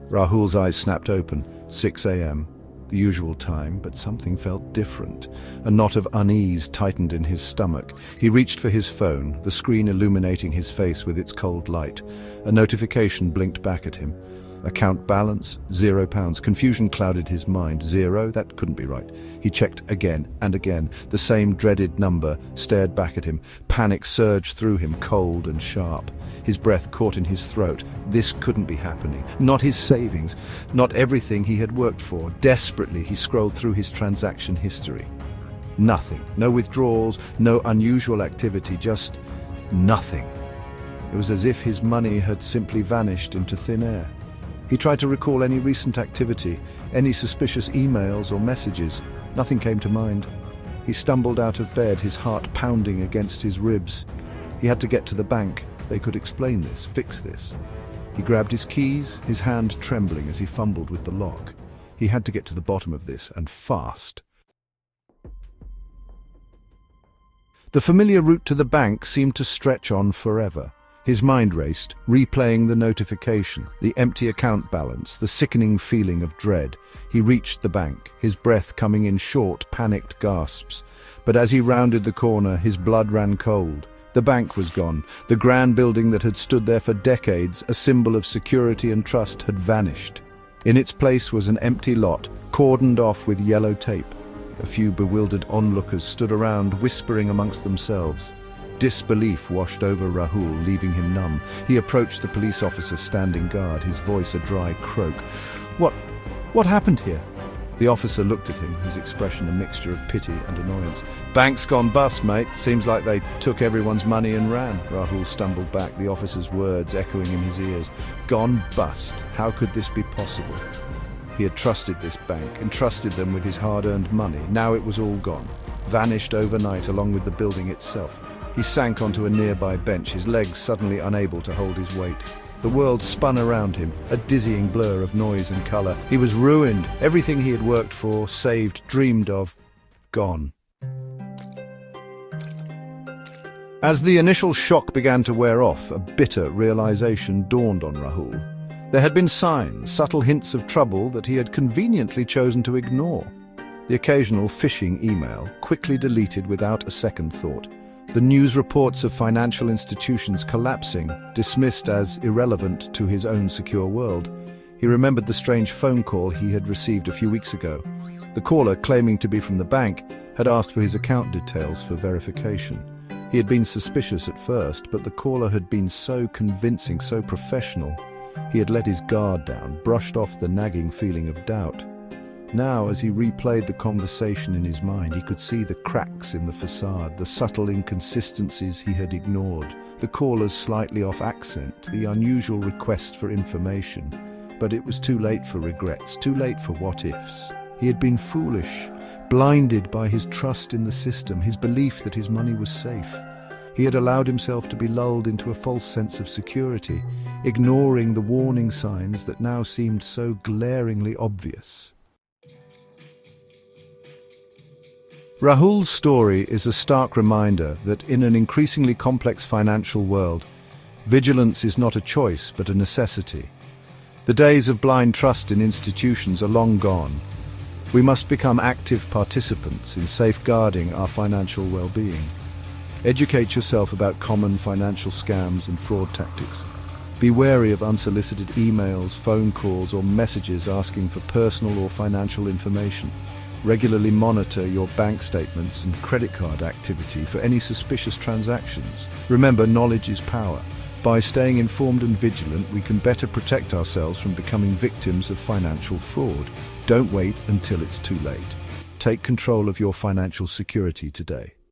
Rahul's eyes snapped open. 6 a.m. The usual time, but something felt different. A knot of unease tightened in his stomach. He reached for his phone, the screen illuminating his face with its cold light. A notification blinked back at him. Account balance, £0. Confusion clouded his mind. 0? That couldn't be right. He checked again and again. The same dreaded number stared back at him. Panic surged through him, cold and sharp. His breath caught in his throat. This couldn't be happening. Not his savings, not everything he had worked for. Desperately, he scrolled through his transaction history. Nothing. No withdrawals, no unusual activity, just nothing. It was as if his money had simply vanished into thin air. He tried to recall any recent activity, any suspicious emails or messages. Nothing came to mind. He stumbled out of bed, his heart pounding against his ribs. He had to get to the bank. They could explain this, fix this. He grabbed his keys, his hand trembling as he fumbled with the lock. He had to get to the bottom of this, and fast. The familiar route to the bank seemed to stretch on forever. His mind raced, replaying the notification, the empty account balance, the sickening feeling of dread. He reached the bank, his breath coming in short, panicked gasps. But as he rounded the corner, his blood ran cold. The bank was gone. The grand building that had stood there for decades, a symbol of security and trust, had vanished. In its place was an empty lot, cordoned off with yellow tape. A few bewildered onlookers stood around, whispering amongst themselves. Disbelief washed over Rahul, leaving him numb. He approached the police officer standing guard, his voice a dry croak. What happened here?" The officer looked at him, his expression a mixture of pity and annoyance. "Bank's gone bust, mate. Seems like they took everyone's money and ran." Rahul stumbled back, the officer's words echoing in his ears. Gone bust? How could this be possible? He had trusted this bank, entrusted them with his hard-earned money. Now it was all gone, vanished overnight along with the building itself. He sank onto a nearby bench, his legs suddenly unable to hold his weight. The world spun around him, a dizzying blur of noise and colour. He was ruined. Everything he had worked for, saved, dreamed of, gone. As the initial shock began to wear off, a bitter realization dawned on Rahul. There had been signs, subtle hints of trouble that he had conveniently chosen to ignore. The occasional phishing email, quickly deleted without a second thought. The news reports of financial institutions collapsing, dismissed as irrelevant to his own secure world. He remembered the strange phone call he had received a few weeks ago. The caller, claiming to be from the bank, had asked for his account details for verification. He had been suspicious at first, but the caller had been so convincing, so professional. He had let his guard down, brushed off the nagging feeling of doubt. Now, as he replayed the conversation in his mind, he could see the cracks in the facade, the subtle inconsistencies he had ignored, the caller's slightly off accent, the unusual request for information. But it was too late for regrets, too late for what-ifs. He had been foolish, blinded by his trust in the system, his belief that his money was safe. He had allowed himself to be lulled into a false sense of security, ignoring the warning signs that now seemed so glaringly obvious. Rahul's story is a stark reminder that in an increasingly complex financial world, vigilance is not a choice but a necessity. The days of blind trust in institutions are long gone. We must become active participants in safeguarding our financial well-being. Educate yourself about common financial scams and fraud tactics. Be wary of unsolicited emails, phone calls, or messages asking for personal or financial information. Regularly monitor your bank statements and credit card activity for any suspicious transactions. Remember, knowledge is power. By staying informed and vigilant, we can better protect ourselves from becoming victims of financial fraud. Don't wait until it's too late. Take control of your financial security today.